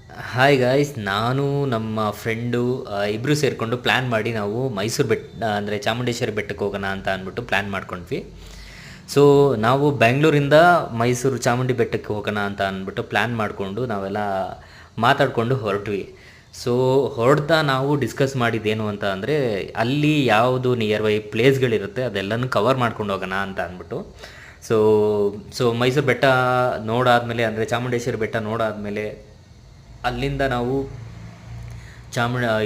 Hi guys, ನಾನು ನಮ್ಮ friend ಇಬ್ಬರು ಸೇರಿಕೊಂಡು ಪ್ಲ್ಯಾನ್ ಮಾಡಿ ನಾವು ಮೈಸೂರು ಬೆಟ್ಟ ಅಂದರೆ ಚಾಮುಂಡೇಶ್ವರಿ ಬೆಟ್ಟಕ್ಕೆ ಹೋಗೋಣ ಅಂತ ಅಂದ್ಬಿಟ್ಟು ಪ್ಲ್ಯಾನ್ ಮಾಡ್ಕೊಂಡ್ವಿ. ಸೊ ನಾವು ಬೆಂಗಳೂರಿಂದ ಮೈಸೂರು ಚಾಮುಂಡಿ ಬೆಟ್ಟಕ್ಕೆ ಹೋಗೋಣ ಅಂತ ಅಂದ್ಬಿಟ್ಟು ಪ್ಲ್ಯಾನ್ ಮಾಡಿಕೊಂಡು ನಾವೆಲ್ಲ ಮಾತಾಡಿಕೊಂಡು ಹೊರಟ್ವಿ. ಸೊ ಹೊರಡ್ತಾ ನಾವು ಡಿಸ್ಕಸ್ ಮಾಡಿದ್ದೇನು ಅಂತ ಅಂದರೆ, ಅಲ್ಲಿ ಯಾವುದು ನಿಯರ್ ಬೈ ಪ್ಲೇಸ್ಗಳಿರುತ್ತೆ ಅದೆಲ್ಲನೂ ಕವರ್ ಮಾಡ್ಕೊಂಡು ಹೋಗೋಣ ಅಂತ ಅಂದ್ಬಿಟ್ಟು. ಸೊ ಸೊ ಮೈಸೂರು ಬೆಟ್ಟ ನೋಡಾದಮೇಲೆ, ಅಂದರೆ ಚಾಮುಂಡೇಶ್ವರಿ ಬೆಟ್ಟ ನೋಡಾದಮೇಲೆ ಅಲ್ಲಿಂದ ನಾವು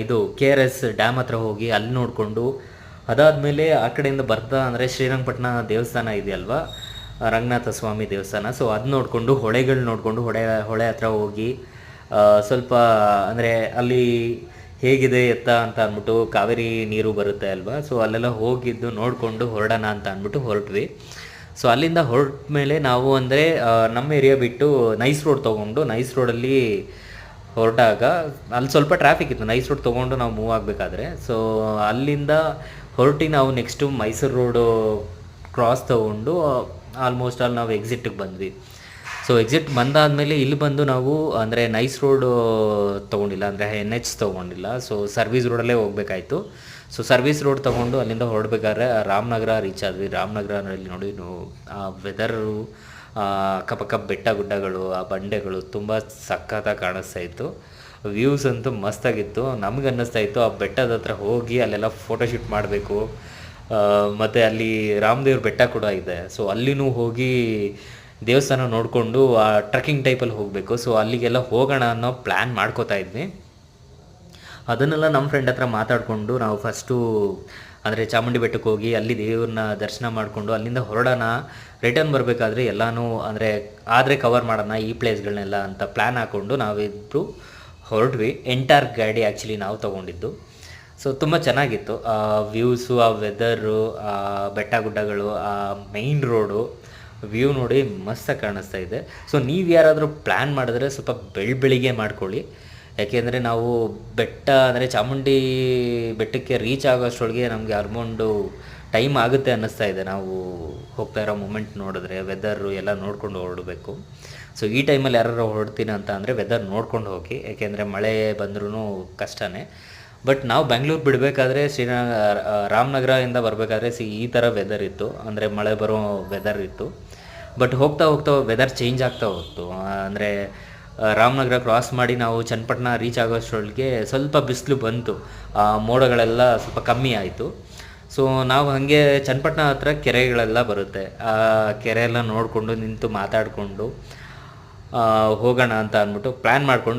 ಇದು ಕೆ ಆರ್ ಎಸ್ ಡ್ಯಾಮ್ ಹತ್ರ ಹೋಗಿ ಅಲ್ಲಿ ನೋಡಿಕೊಂಡು, ಅದಾದಮೇಲೆ ಆ ಕಡೆಯಿಂದ ಬರ್ತಾ ಅಂದರೆ ಶ್ರೀರಂಗಪಟ್ಟಣ ದೇವಸ್ಥಾನ ಇದೆಯಲ್ವಾ, ರಂಗನಾಥ ಸ್ವಾಮಿ ದೇವಸ್ಥಾನ. ಸೊ ಅದು ನೋಡಿಕೊಂಡು ಹೊಳೆಗಳು ನೋಡಿಕೊಂಡು ಹೊಳೆ ಹತ್ರ ಹೋಗಿ ಸ್ವಲ್ಪ ಅಂದರೆ ಅಲ್ಲಿ ಹೇಗಿದೆ ಎತ್ತ ಅಂತ ಅಂದ್ಬಿಟ್ಟು ಕಾವೇರಿ ನೀರು ಬರುತ್ತೆ ಅಲ್ವಾ, ಸೊ ಅಲ್ಲೆಲ್ಲ ಹೋಗಿದ್ದು ನೋಡಿಕೊಂಡು ಹೊರಡೋಣ ಅಂತ ಅಂದ್ಬಿಟ್ಟು ಹೊರಟ್ವಿ. ಸೊ ಅಲ್ಲಿಂದ ಹೊರಟ ಮೇಲೆ ನಾವು ಅಂದರೆ ನಮ್ಮ ಏರಿಯಾ ಬಿಟ್ಟು ನೈಸ್ ರೋಡ್ ತೊಗೊಂಡು, ನೈಸ್ ರೋಡಲ್ಲಿ ಹೊರಟಾಗ ಅಲ್ಲಿ ಸ್ವಲ್ಪ ಟ್ರಾಫಿಕ್ ಇತ್ತು. ನೈಸ್ ರೋಡ್ ತೊಗೊಂಡು ನಾವು ಮೂವ್ ಆಗಬೇಕಾದ್ರೆ, ಸೊ ಅಲ್ಲಿಂದ ಹೊರಟಿ ನಾವು ನೆಕ್ಸ್ಟು ಮೈಸೂರು ರೋಡು ಕ್ರಾಸ್ ತೊಗೊಂಡು ಆಲ್ಮೋಸ್ಟ್ ಅಲ್ಲಿ ನಾವು ಎಕ್ಸಿಟ್ಟಿಗೆ ಬಂದ್ವಿ. ಸೊ ಎಕ್ಸಿಟ್ ಬಂದಾದಮೇಲೆ ಇಲ್ಲಿ ಬಂದು ನಾವು ಅಂದರೆ ನೈಸ್ ರೋಡು ತೊಗೊಂಡಿಲ್ಲ, ಅಂದರೆ NH ತೊಗೊಂಡಿಲ್ಲ. ಸೊ ಸರ್ವಿಸ್ ರೋಡಲ್ಲೇ ಹೋಗ್ಬೇಕಾಯ್ತು. ಸೊ ಸರ್ವಿಸ್ ರೋಡ್ ತೊಗೊಂಡು ಅಲ್ಲಿಂದ ಹೊರಡ್ಬೇಕಾದ್ರೆ ರಾಮನಗರ ರೀಚ್ ಆದ್ವಿ. ರಾಮನಗರದಲ್ಲಿ ನೋಡಿ ಆ ವೆದರು, ಅಕ್ಕಪಕ್ಕ ಬೆಟ್ಟ ಗುಡ್ಡಗಳು, ಆ ಬಂಡೆಗಳು ತುಂಬ ಸಖತ್ತಾಗಿ ಕಾಣಿಸ್ತಾ ಇತ್ತು. ವ್ಯೂಸ್ ಅಂತೂ ಮಸ್ತಾಗಿತ್ತು. ನಮ್ಗೆ ಅನ್ನಿಸ್ತಾ ಇತ್ತು ಆ ಬೆಟ್ಟದ ಹತ್ರ ಹೋಗಿ ಅಲ್ಲೆಲ್ಲ ಫೋಟೋಶೂಟ್ ಮಾಡಬೇಕು. ಮತ್ತು ಅಲ್ಲಿ ರಾಮದೇವ್ರ ಬೆಟ್ಟ ಕೂಡ ಇದೆ, ಸೊ ಅಲ್ಲಿನೂ ಹೋಗಿ ದೇವಸ್ಥಾನ ನೋಡಿಕೊಂಡು ಆ ಟ್ರೆಕ್ಕಿಂಗ್ ಟೈಪಲ್ಲಿ ಹೋಗಬೇಕು. ಸೊ ಅಲ್ಲಿಗೆಲ್ಲ ಹೋಗೋಣ ಅನ್ನೋ ಪ್ಲ್ಯಾನ್ ಮಾಡ್ಕೋತಾ ಇದ್ವಿ. ಅದನ್ನೆಲ್ಲ ನಮ್ಮ ಫ್ರೆಂಡ್ ಹತ್ರ ಮಾತಾಡಿಕೊಂಡು ನಾವು ಫಸ್ಟು ಅಂದರೆ ಚಾಮುಂಡಿ ಬೆಟ್ಟಕ್ಕೆ ಹೋಗಿ ಅಲ್ಲಿ ದೇವ್ರನ್ನ ದರ್ಶನ ಮಾಡಿಕೊಂಡು ಅಲ್ಲಿಂದ ಹೊರಡೋಣ. ರಿಟರ್ನ್ ಬರಬೇಕಾದ್ರೆ ಎಲ್ಲನೂ ಆದರೆ ಕವರ್ ಮಾಡೋಣ ಈ ಪ್ಲೇಸ್ಗಳನ್ನೆಲ್ಲ ಅಂತ ಪ್ಲ್ಯಾನ್ ಹಾಕ್ಕೊಂಡು ನಾವಿಬ್ಬರು ಹೊರಟ್ವಿ. ಎಂಟೈರ್ ಗಾಡಿ ಆ್ಯಕ್ಚುಲಿ ನಾವು ತೊಗೊಂಡಿದ್ದು. ಸೊ ತುಂಬ ಚೆನ್ನಾಗಿತ್ತು. ಆ ವ್ಯೂಸು, ಆ ವೆದರು, ಆ ಬೆಟ್ಟ ಗುಡ್ಡಗಳು, ಆ ಮೈನ್ ರೋಡು ವ್ಯೂ ನೋಡಿ ಮಸ್ತಾಗಿ ಕಾಣಿಸ್ತಾ ಇದೆ. ಸೊ ನೀವು ಯಾರಾದರೂ ಪ್ಲ್ಯಾನ್ ಮಾಡಿದ್ರೆ ಸ್ವಲ್ಪ ಬೆಳಿಗ್ಗೆ ಮಾಡ್ಕೊಳ್ಳಿ. ಯಾಕೆಂದರೆ ನಾವು ಬೆಟ್ಟ ಅಂದರೆ ಚಾಮುಂಡಿ ಬೆಟ್ಟಕ್ಕೆ ರೀಚ್ ಆಗೋಷ್ಟರೊಳಗೆ ನಮಗೆ ಅರ್ಮೌಂಡು ಟೈಮ್ ಆಗುತ್ತೆ ಅನ್ನಿಸ್ತಾ ಇದೆ. ನಾವು ಹೋಗ್ತಾ ಇರೋ ಮೂಮೆಂಟ್ ನೋಡಿದ್ರೆ ವೆದರು ಎಲ್ಲ ನೋಡ್ಕೊಂಡು ಹೊರಡಬೇಕು. ಸೊ ಈ ಟೈಮಲ್ಲಿ ಯಾರು ಹೊರಡ್ತೀನಿ ಅಂತ ಅಂದರೆ ವೆದರ್ ನೋಡ್ಕೊಂಡು ಹೋಗಿ, ಯಾಕೆಂದರೆ ಮಳೆ ಬಂದ್ರೂ ಕಷ್ಟನೇ. ಬಟ್ ನಾವು ಬೆಂಗಳೂರು ಬಿಡಬೇಕಾದ್ರೆ ರಾಮನಗರದಿಂದ ಬರಬೇಕಾದ್ರೆ ಈ ಥರ ವೆದರ್ ಇತ್ತು, ಅಂದರೆ ಮಳೆ ಬರೋ ವೆದರ್ ಇತ್ತು. ಬಟ್ ಹೋಗ್ತಾ ಹೋಗ್ತಾ ವೆದರ್ ಚೇಂಜ್ ಆಗ್ತಾ ಹೋಗ್ತು. ಅಂದರೆ ರಾಮನಗರ ಕ್ರಾಸ್ ಮಾಡಿ ನಾವು ಚನ್ನಪಟ್ಟಣ ರೀಚ್ ಆಗೋಷ್ಟರೊಳಗೆ ಸ್ವಲ್ಪ ಬಿಸಿಲು ಬಂತು, ಮೋಡಗಳೆಲ್ಲ ಸ್ವಲ್ಪ ಕಮ್ಮಿ ಆಯಿತು. ಸೊ ನಾವು ಹಾಗೆ ಚನ್ನಪಟ್ಟಣ ಹತ್ರ ಕೆರೆಗಳೆಲ್ಲ ಬರುತ್ತೆ, ಆ ಕೆರೆ ಎಲ್ಲ ನೋಡಿಕೊಂಡು ನಿಂತು ಮಾತಾಡಿಕೊಂಡು ಹೋಗೋಣ ಅಂತ ಅಂದ್ಬಿಟ್ಟು ಪ್ಲ್ಯಾನ್ ಮಾಡಿಕೊಂಡು